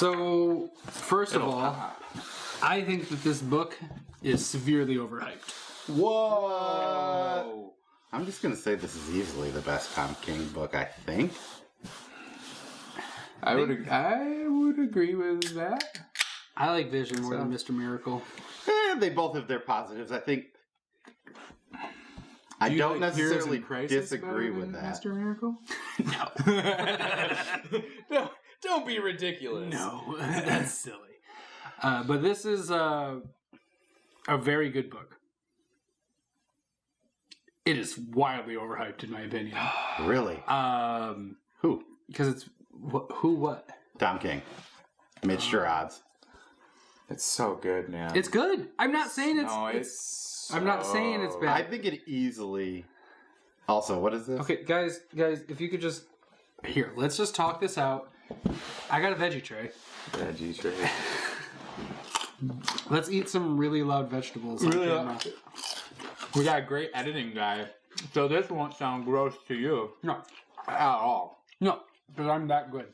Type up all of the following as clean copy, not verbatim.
So, first of all, I think that this book is severely overhyped. Whoa! I'm just going to say this is easily the best Tom King book, I think. I would agree with that. I like Vision more than Mr. Miracle. They both have their positives, I think. I don't necessarily disagree with that. Mr. Miracle? No. Don't be ridiculous. No, that's silly. But this is a very good book. It is wildly overhyped, in my opinion. Really? Who? Because it's... What? Tom King. Mitch Gerards. It's so good, man. It's good. I'm not saying it's... No, it's I'm not saying it's bad. I think it easily... Also, what is this? Okay, guys, if you could just... Here, let's just talk this out. I got a veggie tray. Veggie tray. Let's eat some really loud vegetables. Really loud. We got a great editing guy. So this won't sound gross to you. No. At all. No, because I'm that good.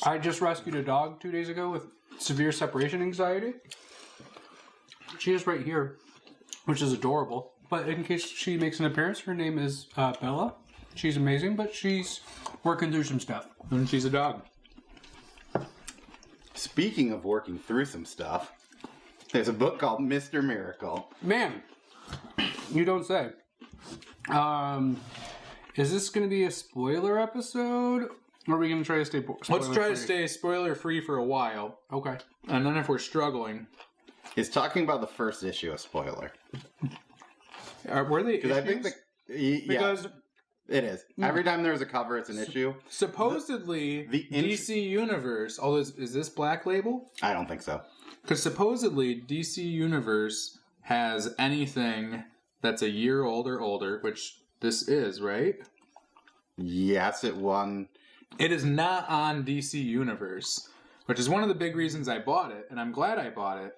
I just rescued a dog 2 days ago with severe separation anxiety. She is right here, which is adorable. But in case she makes an appearance, her name is Bella. She's amazing, but she's working through some stuff. And she's a dog. Speaking of working through some stuff, there's a book called Mr. Miracle. Man, you don't say. Is this going to be a spoiler episode? Or are we going to try to stay spoiler-free? Let's try to stay spoiler-free for a while. Okay. And then if we're struggling... It's talking about the first issue of Spoiler. Were they issues? I think Because... It is. Every time there's a cover, it's an issue. Supposedly, the DC Universe... Oh, is this Black Label? I don't think so. Because supposedly, DC Universe has anything that's a year old or older, which this is, right? Yes, it won. It is not on DC Universe, which is one of the big reasons I bought it, and I'm glad I bought it.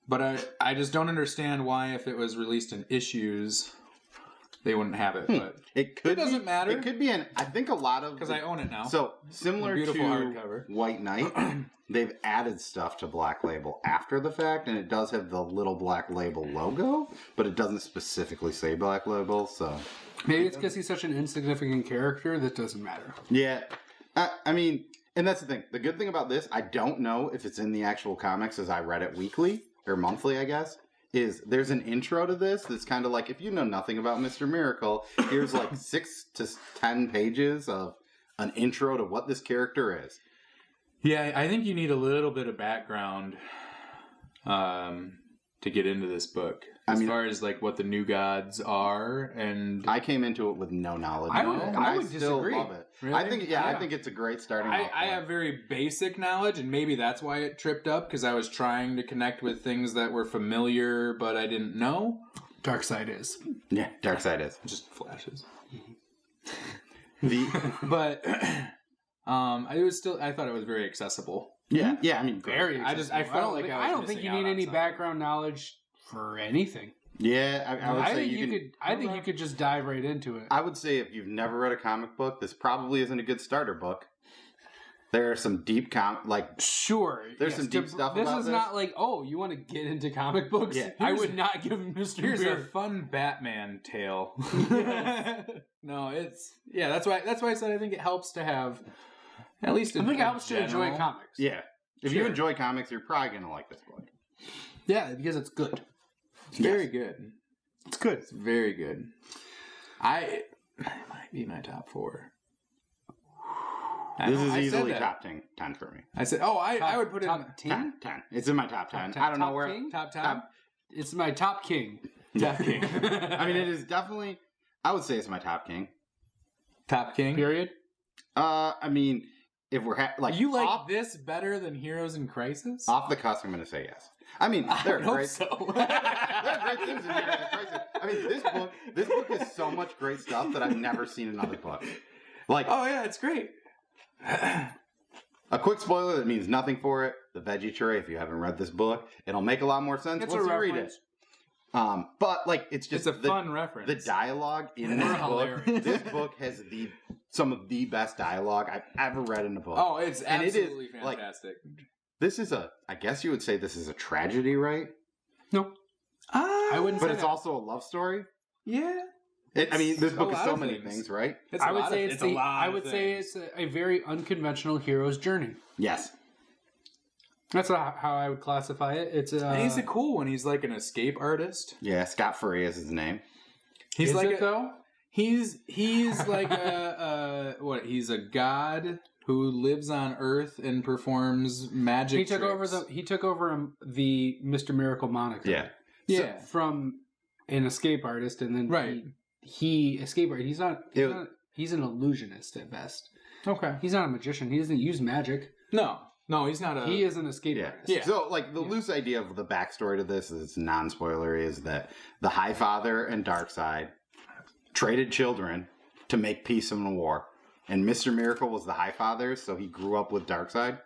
But I just don't understand why, if it was released in issues... They wouldn't have it, but it doesn't matter. It could be I think a lot of... Because I own it now. So, similar to hardcover. White Knight, they've added stuff to Black Label after the fact, and it does have the little Black Label logo, but it doesn't specifically say Black Label, so... Maybe it's because he's such an insignificant character that doesn't matter. Yeah. I mean, and that's the thing. The good thing about this, I don't know if it's in the actual comics as I read it weekly, or monthly, I guess. Is there's an intro to this that's kind of like, if you know nothing about Mr. Miracle, here's like 6 to 10 pages of an intro to what this character is. Yeah, I think you need a little bit of background to get into this book. As far as like what the New Gods are, and I came into it with no knowledge. I would still disagree. love it. Really? I think it's a great starting off point. I have very basic knowledge, and maybe that's why it tripped up, because I was trying to connect with things that were familiar, but I didn't know. Darkseid is. Yeah, Darkseid is. Just flashes. But I thought it was very accessible. Yeah, I mean, very. I felt like I don't think you need any background knowledge for anything. Yeah, I would say I think you could just dive right into it. I would say if you've never read a comic book, this probably isn't a good starter book. There are some deep Sure. There's some deep stuff this about is not like, oh, you want to get into comic books? Yeah. I would not give him Mr. Here's Beard. a fun Batman tale. No, that's why I said I think it helps to have at least. I think it helps to enjoy comics. Yeah, if you enjoy comics, you're probably gonna like this book. Yeah, because it's good. It's very good. It's good. It's very good. It might be my top 4. This is easily top 10 for me. I said, I would put it in top 10? 10. It's in my top 10. I don't know where. King? Top 10? It's my top king. Top king. I mean, it is definitely. I would say it's my top king. Top king. Period. I mean, if we're you like this better than Heroes in Crisis? Off the cusp, I'm going to say yes. I mean, there are great. So. There are great things in Heroes in Crisis. I mean, this book has so much great stuff that I've never seen in another book. Like, oh yeah, it's great. A quick spoiler that means nothing for it. The veggie tray, if you haven't read this book, it'll make a lot more sense once you read it. But like, it's just a fun reference. The dialogue in this book. This book has the some of the best dialogue I've ever read in a book. Oh, it's And it is, absolutely like, fantastic. This is I guess you would say this is a tragedy, right? No, I wouldn't But say it's that. also a love story. Yeah. I mean, this a book is lot so of many things. things, right? It's I would say it's a lot I of would say things. it's a very unconventional hero's journey. Yes. That's how I would classify it. It's And he's a cool one. He's like an escape artist. Yeah, Scott Free is his name. He's is like it though? He's like what? He's a god who lives on Earth and performs magic. He took over the Mr. Miracle moniker. Yeah. Yeah. From an escape artist, and then Right. he escape artist. He's an illusionist at best. Okay. He's not a magician. He doesn't use magic. No, he's not a. He is an escape Yeah. artist. Yeah. So, like, the loose idea of the backstory to this is non-spoilery, is that the High Father and Darkseid traded children to make peace in a war. And Mr. Miracle was the High Father, so he grew up with Darkseid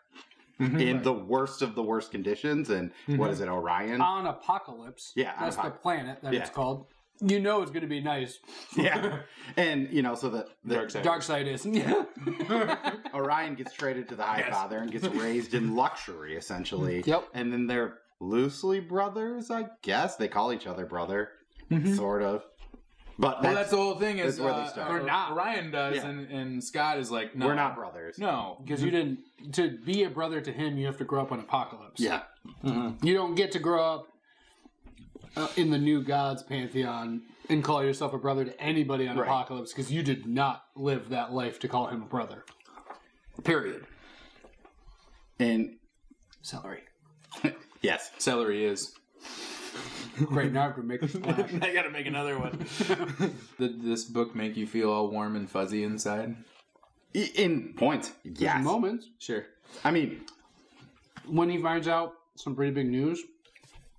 in the worst of the worst conditions. And what is it, Orion? On Apocalypse. Yeah, on That's the Apocalypse. planet that Yeah. it's called. You know it's going to be nice. Yeah. And, you know, so the Darkseid. Dark side is. Yeah. Orion gets traded to the High Father and gets raised in luxury, essentially. Yep. And then they're loosely brothers, I guess. They call each other brother, sort of. But Well, that's the whole thing. Is that's where they start. Or not. Orion does, Yeah. and Scott is like, no, we're not brothers. No, Because you didn't. To be a brother to him, you have to grow up on Apocalypse. Yeah. You don't get to grow up in the new gods pantheon and call yourself a brother to anybody on Right. Apocalypse because you did not live that life to call him a brother. Period. And Celery. yes. celery is. Great, now I have to make a splash. I gotta make another one. Did this book make you feel all warm and fuzzy inside? In points, There's yes. moments Sure. I mean, when he finds out some pretty big news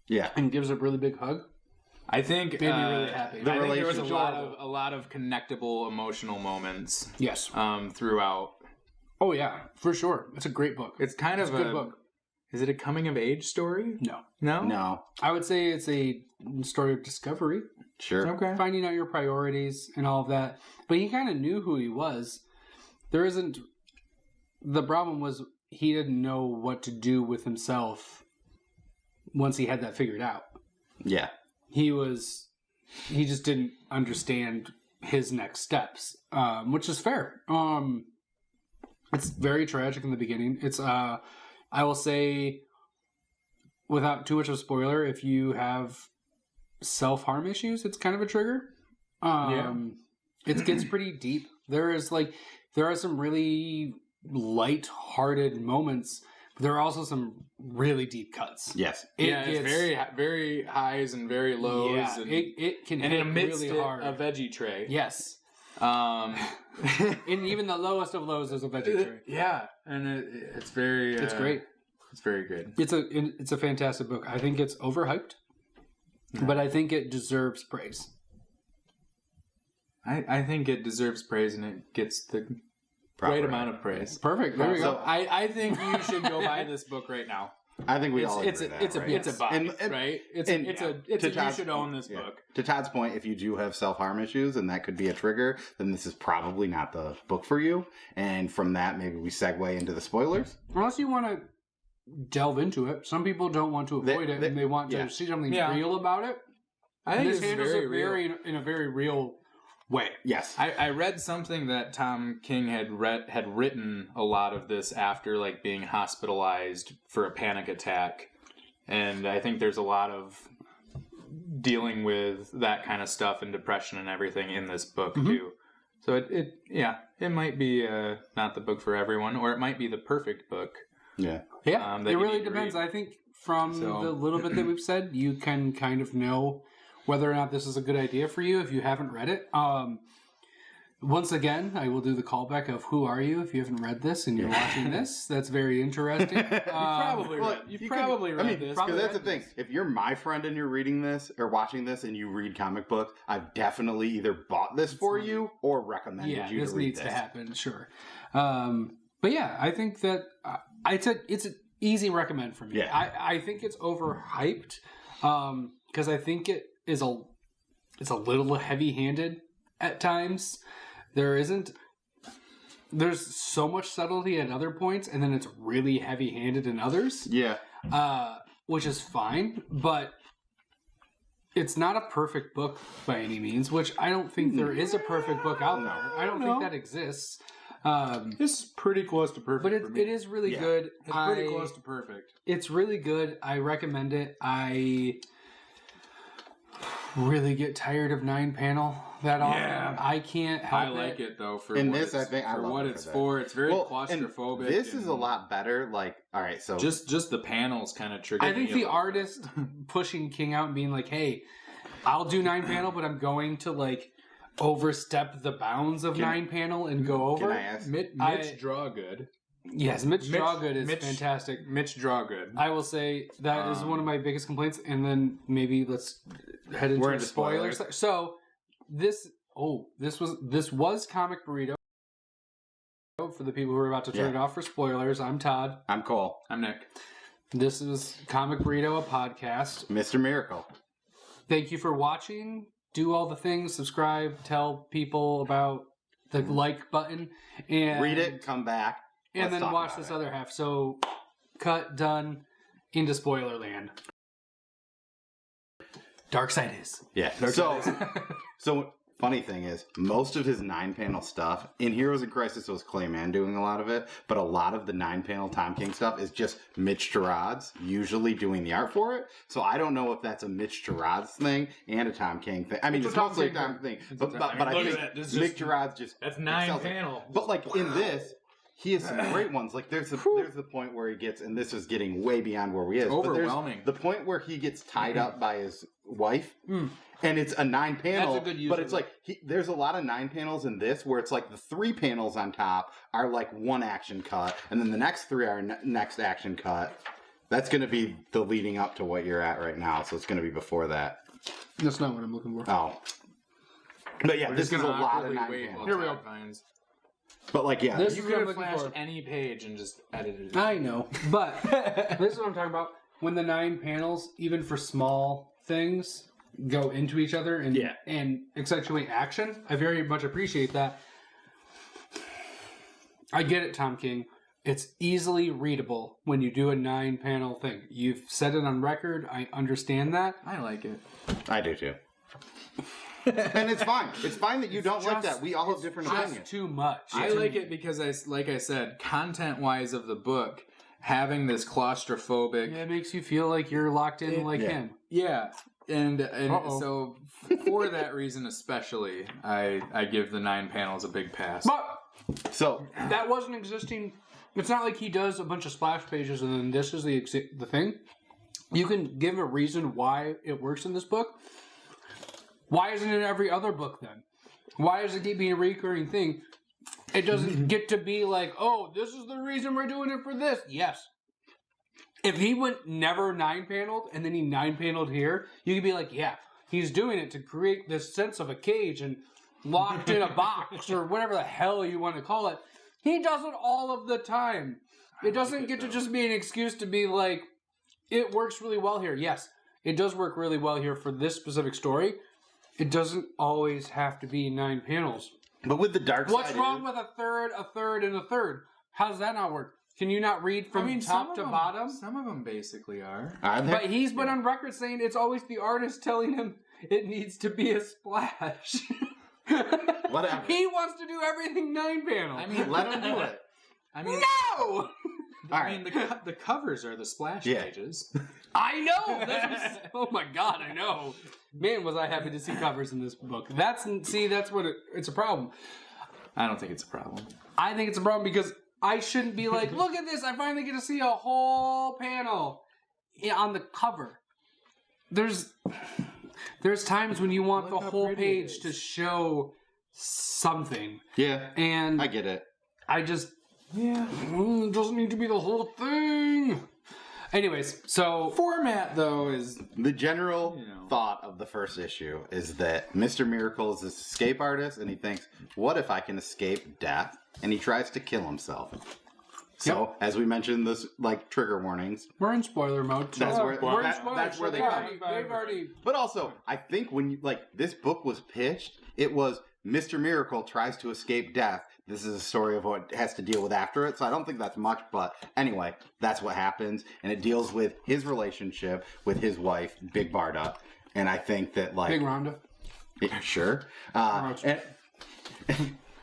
yeah. and gives a really big hug. I think Made me really happy. I think there was a relationship- lot of connectable emotional moments Yes. throughout. Oh yeah, for sure. It's a great book. It's kind of a good book. Is it a coming of age story? No. No. No. I would say it's a story of discovery, Sure. Okay. finding out your priorities and all of that. But he kind of knew who he was. There isn't. The problem was he didn't know what to do with himself once he had that figured out. Yeah. He just didn't understand his next steps, which is fair. It's very tragic in the beginning. It's I will say, without too much of a spoiler, if you have self-harm issues, it's kind of a trigger. It gets pretty deep. There are some really light-hearted moments, but there are also some really deep cuts. Yes. It's very very highs and very lows. Yeah, and, it can and hit amidst really it, hard. a veggie tray. Yes. Um, And even the lowest of lows is a veggie tray. yeah, and it's very. It's great. It's very good. It's a fantastic book. I think it's overhyped, but I think it deserves praise. I think it deserves praise, and it gets the right amount of praise. Perfect. There we So- go. I think you should go buy this book right now. I think we all It's agree a that, right? it's a buy, And- right? It's and- a To you Todd's- should own this yeah. book. To Todd's point, if you do have self-harm issues and that could be a trigger, then this is probably not the book for you. And from that, maybe we segue into the spoilers. Unless you want to delve into it. Some people don't want to avoid it and they want yeah. to see something Yeah. real about it. I think This it's handles very it real. in a very real way. Yes. I read something that Tom King had written a lot of this after like being hospitalized for a panic attack, and I think there's a lot of dealing with that kind of stuff and depression and everything in this book too. So it might be not the book for everyone, or it might be the perfect book. Yeah. Yeah, that it you really need to depends. read. I think from the little bit that we've said, you can kind of know whether or not this is a good idea for you if you haven't read it. Once again, I will do the callback of who are you if you haven't read this and you're watching this. That's very interesting. You've probably read this. Because that's the thing. If you're my friend and you're reading this or watching this and you read comic books, I've definitely either bought this for you or recommended Yeah, you this to read needs this. to happen, sure. But yeah, I think that it's an easy recommend for me. Yeah. I think it's overhyped because I think it is it's a little heavy-handed at times. There isn't there's so much subtlety at other points, and then it's really heavy-handed in others. Yeah. Which is fine, but it's not a perfect book by any means, which I don't think there is a perfect book out there. I don't think that exists. It's pretty close to perfect. But for me. it is really Yeah. good. It's pretty close to perfect. It's really good. I recommend it. I really get tired of 9-panel that often. Yeah. I can't help I like it though for In what this, I it's, think I for love what it it's for that. for. It's very And claustrophobic. this is and a lot better. Like, all right, so just the panels kind of trigger. I think me the a lot. artist pushing King out and being like, "Hey, I'll do 9-panel, but I'm going to like overstep the bounds of 9-panel and go over." can I ask? Mitch Drawgood. Yes, Mitch Drawgood is Mitch- fantastic. Mitch Drawgood. I will say that is one of my biggest complaints, and then maybe let's head We're into into spoilers. spoilers. So this was Comic Burrito. For the people who are about to turn it off for spoilers, I'm Todd. I'm Cole, I'm Nick. This is Comic Burrito, a podcast. Mr. Miracle. Thank you for watching. Do all the things. Subscribe. Tell people about the like button. And Read it, come back, and let's then talk watch about this it. other half. So, cut, done, into spoiler land. Dark Side is. Yeah. So funny thing is, most of his 9-panel stuff in Heroes in Crisis was Clayman doing a lot of it, but a lot of the 9-panel Tom King stuff is just Mitch Gerards usually doing the art for it. So I don't know if that's a Mitch Gerards thing and a Tom King thing. I mean, it's mostly a Tom thing, but I Look at think that. This Mitch just- Gerards just That's excels it. 9-panel. But like in this, he has some great ones. Like there's the point where he gets, and this is getting way beyond where he is. but there's Overwhelming. the point where he gets tied up by his wife, and it's a 9-panel. That's a good use but of it's it. like there's a lot of 9-panels in this where it's like the 3 panels on top are like one action cut, and then the next 3 are next action cut. That's going to be the leading up to what you're at right now, so it's going to be before that. That's not what I'm looking for. Oh, but yeah, We're this just is a gonna lot of awkwardly 9 wait panels. while Here we Todd go. finds. But like, yeah, This You is could what I'm have looking flashed for. any page and just edited it. I know, but this is what I'm talking about. When the 9 panels, even for small things, go into each other and accentuate action, I very much appreciate that. I get it, Tom King. It's easily readable when you do a 9-panel thing. You've said it on record. I understand that. I like it. I do too. And it's fine. It's fine that you don't like that. We all have different Just opinions. too much. I like it because like I said, content-wise of the book, having this claustrophobic. It makes you feel like you're locked in like him. Yeah, and Uh-oh. so for that reason especially, I give the 9 panels a big pass. But So that wasn't existing. It's not like he does a bunch of splash pages and then this is the thing. You can give a reason why it works in this book. Why isn't it in every other book then? Why does it keep being a recurring thing? It doesn't get to be like, oh, this is the reason we're doing it for this. Yes. If he went never 9-paneled and then he 9-paneled here, you could be like, yeah, he's doing it to create this sense of a cage and locked in a box or whatever the hell you want to call it. He does it all of the time. It doesn't get to just be an excuse to be like, it works really well here. Yes, it does work really well here for this specific story. It doesn't always have to be 9 panels. but with the dark side, What's wrong with a third, and a third? How does that not work? Can you not read from top to bottom? Some of them basically are. But he's been on record saying it's always the artist telling him it needs to be a splash. Whatever. He wants to do everything 9 panel. I mean, let him do it. I mean, no! I mean the covers are the splash pages. I know! Oh my god, I know. Man, was I happy to see covers in this book. That's what it's a problem. I don't think it's a problem. I think it's a problem because I shouldn't be like, look at this, I finally get to see a whole panel on the cover. There's times when you want Look the how whole pretty it page is. to show something. Yeah, And I get it. I just, it doesn't need to be the whole thing. Anyways, so Format though is The general thought of the first issue is that Mr. Miracle is this escape artist, and he thinks, what if I can escape death? And he tries to kill himself. So, as we mentioned, this like trigger warnings. we're in spoiler mode. So That's where- we're in that- spoilers, that's where so they come. they've already. But also, I think when you like this book was pitched, it was Mr. Miracle tries to escape death. This is a story of what it has to deal with after it, so I don't think that's much, but anyway, that's what happens, and it deals with his relationship with his wife, Big Barda, and I think that, like... Big Rhonda. Yeah, sure.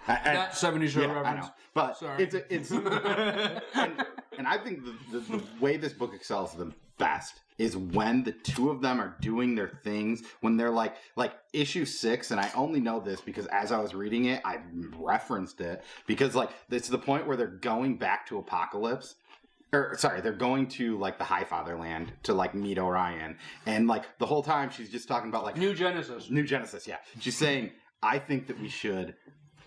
That 70s show reference. I know. But Sorry. it's and I think the way this book excels the best is when the two of them are doing their things, when they're like issue 6, and I only know this because as I was reading it, I referenced it, because like it's the point where they're going back to Apocalypse. Or, sorry, they're going to, like, the High Fatherland to, like, meet Orion. And, like, the whole time she's just talking about, like... New Genesis, yeah. She's saying, I think that we should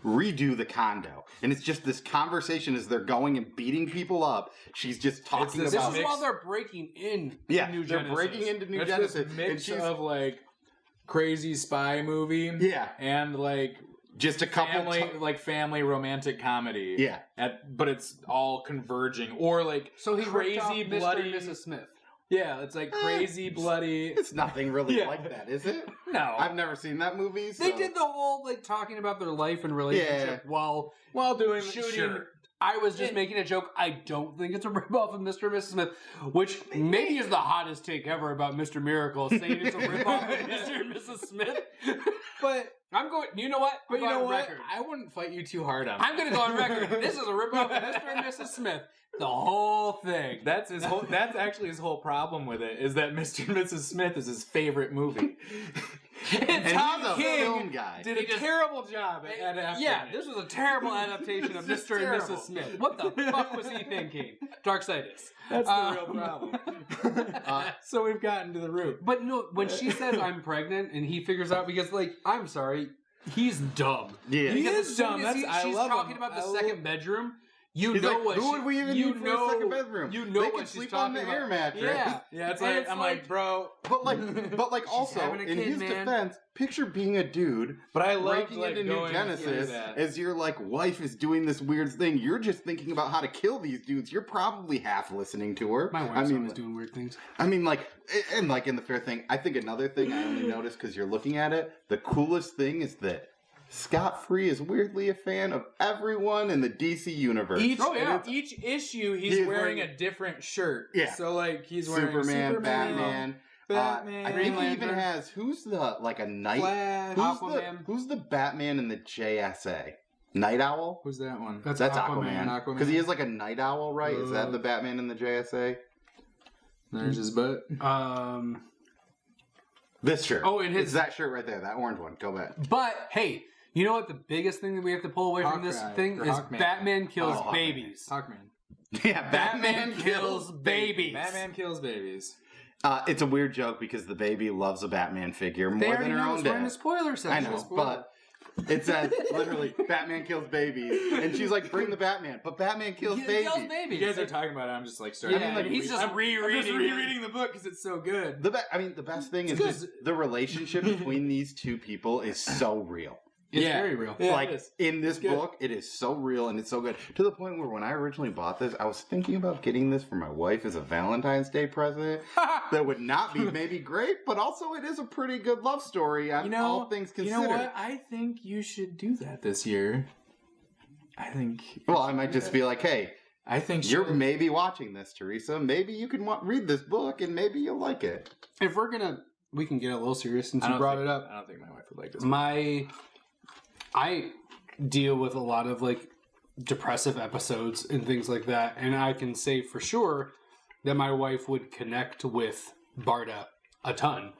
redo the condo. And it's just this conversation as they're going and beating people up. She's just talking This about... is while they're breaking in New they're Genesis. breaking into New It's Genesis. this mix and she's, of, like, crazy spy movie. Yeah. And, like... just a couple... family romantic comedy. Yeah. But it's all converging. Or, like, So he crazy, Mr. bloody... and Mrs. Smith. Yeah, it's like crazy, bloody... It's nothing really like that, is it? No. I've never seen that movie, so... They did the whole, like, talking about their life and relationship while doing shooting. Sure. I was just making a joke. I don't think it's a ripoff of Mr. and Mrs. Smith, which maybe is the hottest take ever about Mr. Miracle, saying it's a ripoff of Mr. and Mrs. Smith. But I'm going, you know what? you know what? Record. I wouldn't fight you too hard on that. I'm going to go on record. This is a ripoff of Mr. and Mrs. Smith. The whole thing. That's actually his whole problem with it, is that Mr. and Mrs. Smith is his favorite movie. And Tom he's a King film guy. Did a terrible job at adapting it. This was a terrible adaptation of This is Mr. and terrible. Mrs. Smith. What the fuck was he thinking? Darksiders. That's the real problem. So we've gotten to the root. But no, when she says I'm pregnant and he figures out, because, like, I'm sorry, he's dumb. Yeah. He Because is as soon dumb. as I she's love talking him. about the I second bedroom, you He's know like, what who would we even need for a second bedroom? You know they what could she's sleep on talking the air about. mattress. Yeah. Yeah, it's And like, it's I'm like- like, bro. But like also having a in kid, his man. defense, picture being a dude, But I love breaking into New going through Genesis that. as your like wife is doing this weird thing. You're just thinking about how to kill these dudes. You're probably half listening to her. My wife's always doing weird things. I mean, like, and like in the fair thing, I think another thing I only noticed because you're looking at it. The coolest thing is that Scott Free is weirdly a fan of everyone in the DC universe. Each issue, he's wearing a different shirt. Yeah. So, like, he's wearing Superman, Batman. Batman. I Green think he even Lantern. has who's the like a knight. Flash. Aquaman. Who's the Batman in the JSA? Night Owl. Who's that one? That's Aquaman. Because he is like a night owl, right? Is that the Batman in the JSA? There's his butt. This shirt. Oh, and his- it's that shirt right there, that orange one. Go back. But hey, you know what? The biggest thing that we have to pull away from this Hawkeye, thing or is Hawkman. Batman kills Oh, Hawkman. babies. Hawkman. Yeah, Batman kills babies. Batman kills babies. It's a weird joke because the baby loves a Batman figure They more already than her know own it's we're in the dad. spoiler I section. know, but it says literally Batman kills babies, and she's like, "Bring the Batman," but Batman kills He babies. kills babies. You guys are talking about it. I'm just like starting. Yeah, to he's just I'm rereading just it. rereading the book because it's so good. The best thing is good. just the relationship between these two people is so real. It's Yeah. very real. Yeah, like it is. in this good. book, it is so real and it's so good to the point where when I originally bought this, I was thinking about getting this for my wife as a Valentine's Day present. That would not be maybe great, but also it is a pretty good love story. All things considered. You know what? I think you should do that this year. I think. Well, I might just be like, hey, I think you're maybe watching this, Teresa. Maybe you can read this book and maybe you'll like it. If we can get a little serious since you brought it up. I don't think my wife would like this. I deal with a lot of like depressive episodes and things like that, and I can say for sure that my wife would connect with Barda a ton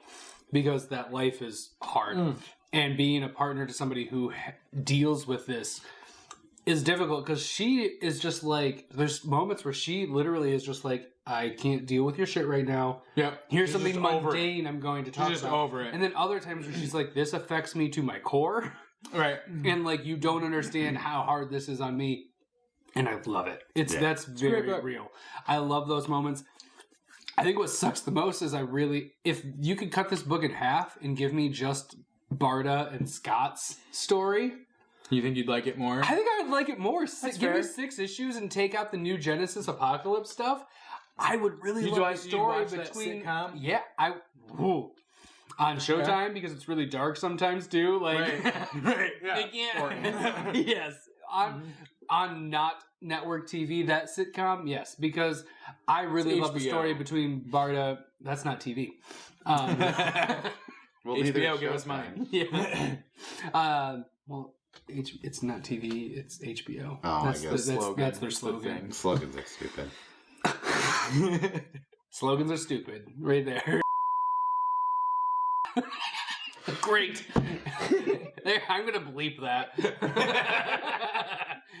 because that life is hard, and being a partner to somebody who deals with this is difficult because she is just like, there's moments where she literally is just like, I can't deal with your shit right now. Yep. Here's She's something just over it. mundane I'm going to talk She's just about. over it. And then other times where she's like, this affects me to my core. Right. And like, you don't understand how hard this is on me. And I love it. That's very real. I love those moments. I think what sucks the most is if you could cut this book in half and give me just Barda and Scott's story, You think you'd like it more? I think I would like it more. Give me fair. 6 issues and take out the New Genesis Apocalypse stuff. I would really love the story watch that between. sitcom? Yeah, on Showtime because it's really dark sometimes too. Like, Right. they can't. Yes, on not network TV, that sitcom, yes, because I really love the HBO. story between Barda. That's not TV. Well, neither HBO, is give us Showtime. money. Yeah. Well, it's not TV. It's HBO. Oh, that's I guess. that's their That's the slogan. thing. Slogans are stupid. Slogans are stupid. Right there. Great. There, I'm gonna bleep that.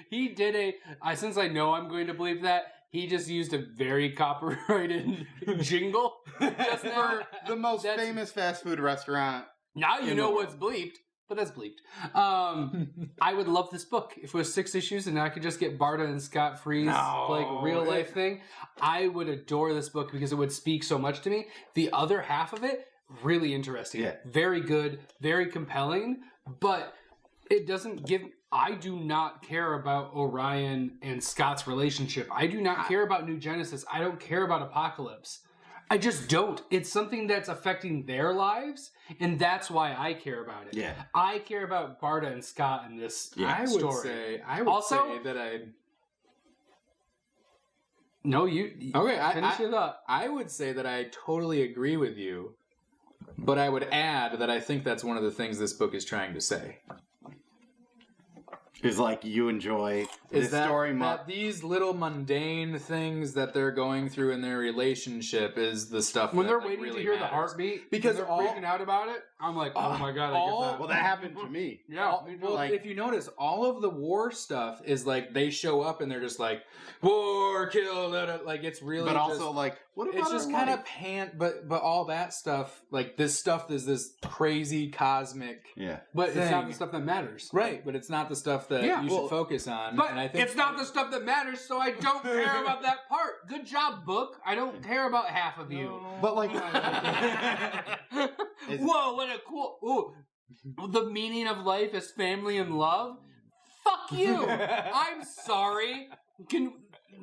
He did since I know I'm going to bleep that, he just used a very copyrighted jingle just now. For the most famous fast food restaurant. Now you in know the what's bleeped, but that's bleeped. I would love this book if it was 6 issues and I could just get Barda and Scott Free's like real life thing. I would adore this book because it would speak so much to me. The other half of it, really interesting. Yeah. Very good, very compelling, but it doesn't give... I do not care about Orion and Scott's relationship. I do not care about New Genesis. I don't care about Apocalypse. I just don't. It's something that's affecting their lives, and that's why I care about it. Yeah. I care about Barda and Scott in this I would story. say Also- say that I. No, you... Okay, Finish your thought. I would say that I totally agree with you, but I would add that I think that's one of the things this book is trying to say. Is like you enjoy this story that these little mundane things that they're going through in their relationship is the stuff When that, they're like, waiting really to hear the matters. heartbeat, Because when they're all- freaking out about it, I'm like, oh my god, I get that. Well, that happened to me. Yeah. Well, Like- if you notice, all of the war stuff is like they show up and they're just like war, kill, like it's really. But just, also, like, what about it's just our kind life? of but all that stuff, like this stuff is this crazy cosmic, Yeah. But it's not thing. the stuff that matters. right? But it's not the stuff that Yeah, you well, should focus on. But and I think it's not the stuff that matters, so I don't care about that part. Good job, book. I don't care about half of you. But, like... Whoa, what a cool... Ooh, the meaning of life is family and love? Fuck you! I'm sorry.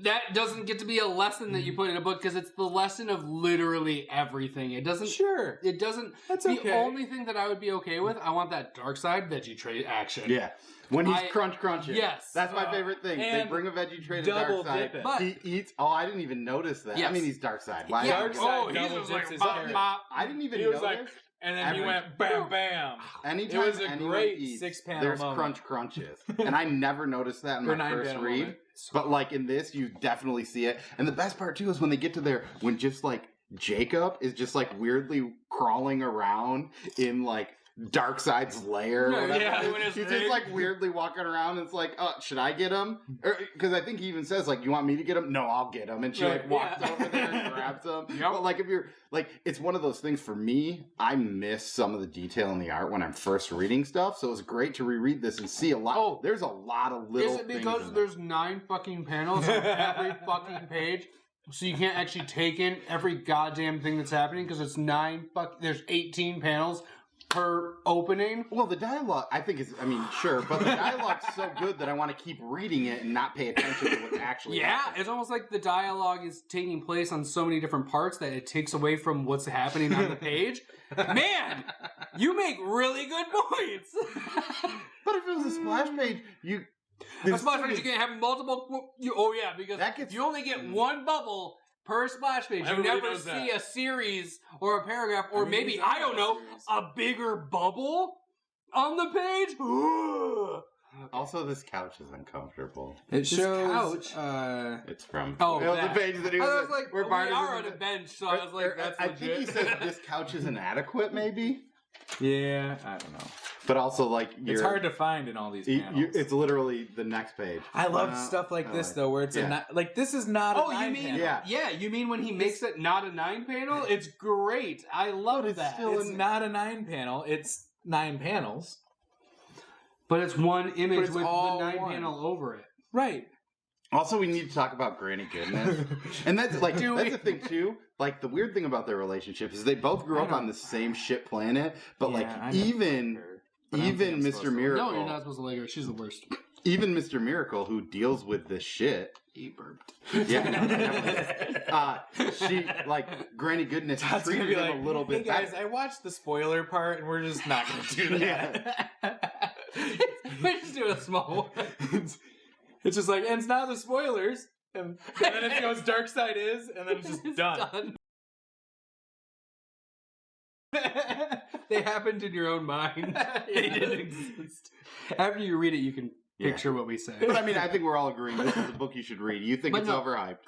That doesn't get to be a lesson that you put in a book because it's the lesson of literally everything. It doesn't... Sure. It doesn't... That's the okay. only thing that I would be okay with, I want that dark side veggie tray action. Yeah. When he's I- crunching. Yes. That's my favorite thing. They and bring a veggie tray to double dark side. dip it. But- He eats... Oh, I didn't even notice that. Yes. I mean, he's dark side. Why? Yeah. Dark Oh, side he's double just dips like, his bop, carrot. bop. I didn't even He was notice. like, and then he Every- went bam, bam. Anytime It was a anyone great eats, 6-panel there's moment. crunches. And I never noticed that in Or my first 9-panel read. moment. But, like, in this, you definitely see it. And the best part, too, is when they get to there, when just, like, Jacob is just, like, weirdly crawling around in, like, Darkseid's lair. Or whatever. Yeah, doing his He's thing. just, like, weirdly walking around, and it's like, should I get him? Because I think he even says, like, you want me to get him? No, I'll get him. And she, Right, like, walks yeah. over there and grabs him. Yep. But, like, if you're, like, it's one of those things for me, I miss some of the detail in the art when I'm first reading stuff, so it's great to reread this and see a lot. Oh. There's a lot of little Is it things because in there. there's 9 fucking panels on every fucking page? So you can't actually take in every goddamn thing that's happening because it's 9 there's 18 panels per opening. Well, the dialogue, I think is, I mean, sure, but the dialogue's so good that I want to keep reading it and not pay attention to what's actually Yeah, happening. it's almost like the dialogue is taking place on so many different parts that it takes away from what's happening on the page. Man, you make really good points. But if it was a splash page, you... A splash page, you can't have multiple... because That gets- you only get one bubble per splash page. You Everybody never knows see that. a series or a paragraph or Everybody maybe, knows I don't know, series. a bigger bubble on the page. Also, this couch is uncomfortable. It This shows. couch. It's from... Oh, it was that. the page that he I was, was like, where we Barney are was on in a the- bench, so I was like, that's I legit. think he says this couch is inadequate, maybe? Yeah, I don't know. But also, like, It's hard to find in all these panels. it's literally the next page. I love No, stuff like I this like- though, where it's yeah. like this is not. Oh, a you 9 mean panel. Yeah. You mean when he makes it not a 9 panel? It's great. I love But it's that. still It's not a 9 panel. It's 9 panels. But it's one image it's with the all 9 one. panel over it. Right. Also, we need to talk about Granny Goodness. And that's like Do that's we? the thing too. Like the weird thing about their relationship is they both grew I up on don't- the same shit planet, but Yeah, like I know. even But I don't think I'm Mr. supposed to. Miracle. No, you're not supposed to like her. She's the worst. even Mr. Miracle, who deals with this shit. He burped. Yeah, she like Granny Goodness Todd's gonna treated be him like, a little bit hey guys, better. I watched the spoiler part, and we're just not going to do that. We just do a small one. It's just like, and it's not the spoilers, and then it goes Dark Side is, and then it's just done. They happened in your own mind. They didn't exist. After you read it, you can picture what we say. But I mean, I think we're all agreeing this is a book you should read. You think But it's no, overhyped?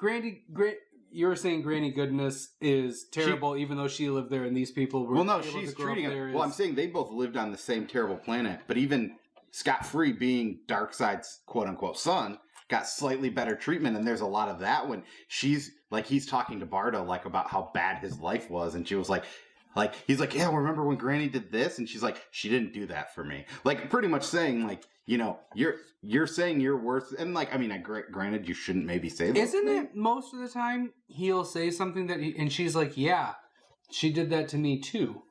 You were saying Granny Goodness is terrible, even though she lived there and these people were. Well, no, able she's to grow treating up it. there Well, as- I'm saying they both lived on the same terrible planet, but even Scott-free being Darkseid's quote-unquote son got slightly better treatment, and there's a lot of that when she's like, he's talking to Barda like about how bad his life was, and she was like he's like, yeah, remember when Granny did this? And she's like, she didn't do that for me. Like, pretty much saying like, you know, you're saying you're worth, and like, I mean, granted, you shouldn't maybe say that. Isn't it most of the time he'll say something and she's like, yeah, she did that to me too.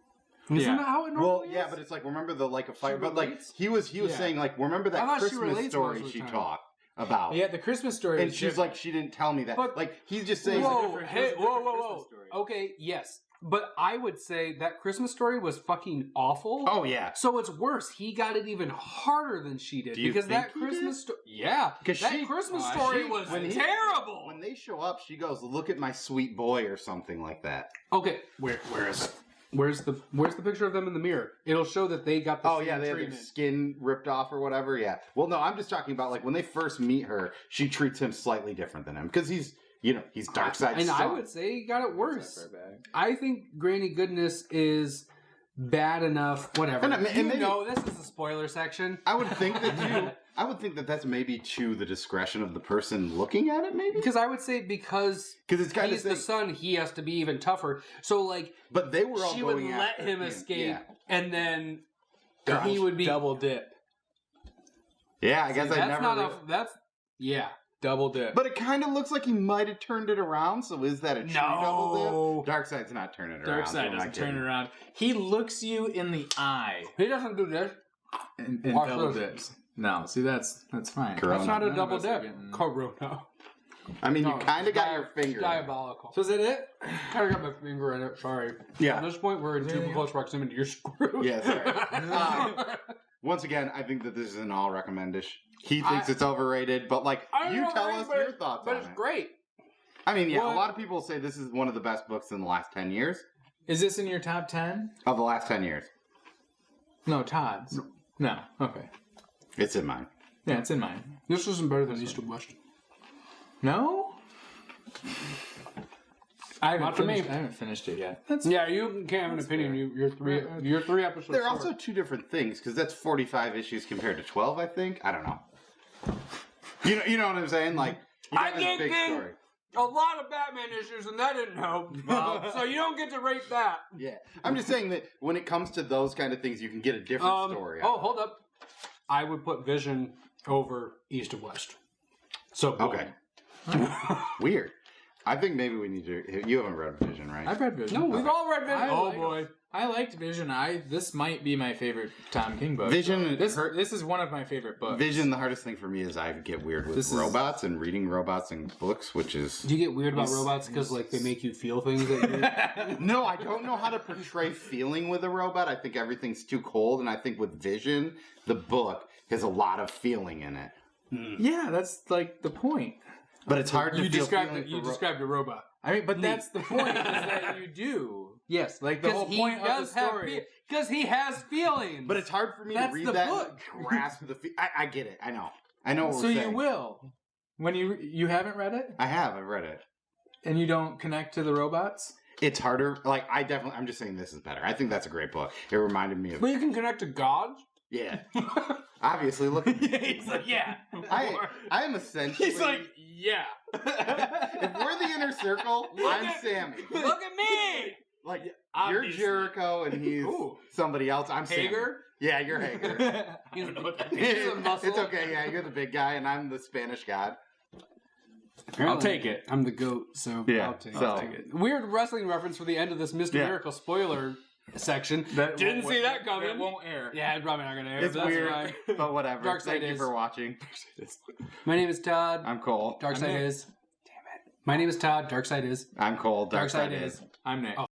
Isn't that how it normally is? Yeah, but it's like, remember the like a fire, She but like relates? he was saying like, remember I that thought she Christmas relates story most of the she time. talked about. Yeah, the Christmas story. And is she's different. like, she didn't tell me that. But- like, he's just saying. Whoa, different- hey, it was a different whoa. Christmas story. Okay, yes. But I would say that Christmas story was fucking awful. Oh yeah, So it's worse. He got it even harder than she did. Do you because think that he Christmas story. Yeah. 'Cause that she- Christmas she- story was when he- terrible. when they show up, she goes, "Look at my sweet boy," or something like that. Okay. Where is it? Where's the picture of them in the mirror? It'll show that they got the Oh same yeah, they have their treatment. skin ripped off or whatever. Yeah. Well, no, I'm just talking about like when they first meet her, she treats him slightly different than him because he's, you know, he's Darkseid's And son. I would say he got it worse. That's our bag. I think Granny Goodness is bad enough. Whatever. And maybe- This is the spoiler section. I would think that too. I would think that that's maybe to the discretion of the person looking at it, maybe. Because I would say because It's kind he's of the son, he has to be even tougher. So like But they were all she would going let after him escape, Yeah, and then he would be. double dip. yeah I guess See, I that's never. not a. That's yeah. Double dip. But it kind of looks like he might have turned it around. So is that a true double No. dip? Darkseid's not turning it around. Dark Side I'm not doesn't turn kidding. it around. He looks you in the eye He doesn't do this. and Watch double this. dips. No, see that's fine. Corona. That's not a None of double us are dip. getting- Corona. I mean, No, you kind of it's got your finger. in it. Diabolical. So is that it? I got my finger in it. Sorry. Yeah. At this point, we're in too Really? close proximity. You're screwed. Yeah, sorry. Once again, I think that this is an all recommendation. He thinks it's overrated, but like, you tell us your thoughts But on it's it. great. I mean, yeah, What- a lot of people say this is one of the best books in the last 10 years. Is this in your top 10? Of the last 10 years. No, Todd's. No. Okay. It's in mine. Yeah, it's in mine. This isn't better than East and West. No? I Not to me. haven't finished it yet. Yeah, you can't have an That's opinion. fair. You're three episodes. They're short. also two different things, because that's 45 issues compared to 12, I think. I don't know. You know what I'm saying? Like, you I got this get big it. story. a lot of Batman issues, and that didn't help. So you don't get to rate that. Yeah. I'm just saying that when it comes to those kind of things, you can get a different story. Oh, hold up. I would put Vision over East and West. So boom. Okay. Weird. I think maybe we need to. You haven't read Vision, right? I've read Vision. No, we've all read Vision. I Oh like- boy. I liked Vision. This might be my favorite Tom King book. Vision. This is one of my favorite books. Vision. The hardest thing for me is I get weird with This is- robots and reading robots in books, which is. Do you get weird about This- robots because like they make you feel things that you No, I don't know how to portray feeling with a robot. I think everything's too cold, and I think with Vision, the book has a lot of feeling in it. Yeah, that's like the point. But it's hard to You feel described feeling it. You for ro- described a robot. I mean, but Neat. that's the point is that you do. Yes, Like the whole point of the story. Because he has feelings. But it's hard for me That's to read the that book. and grasp the. I get it. I know. I know what So we're you saying. will. When you haven't read it I have. I've read it. and you don't connect to the robots. It's harder. Like I'm just saying this is better. I think that's a great book. It reminded me of. But you can connect to gods. Yeah. Obviously, look. At me. He's like, yeah. I am essentially. He's like, yeah. if we're the inner circle, I'm at- Sammy. Look at me. Like you're Obviously. Jericho and he's Ooh. somebody else. I'm Sammy. Hager. Yeah, you're Hager. I don't know what that means. He's a muscle. It's okay. Yeah, you're the big guy, and I'm the Spanish god. I'll take it. I'm the goat, so Yeah, I'll take so- it. Weird wrestling reference for the end of this Mr. Yeah. Miracle spoiler section. That Didn't won't- see that coming. That won't air. Yeah, it's probably not gonna air. It's but that's weird, fine. but whatever. Dark side Thank you is. for watching. My name is Todd. I'm Cole. Dark I'm side Nick. is. Damn it. My name is Todd. Dark side is. I'm Cole. Dark side is. I'm Nick. Oh.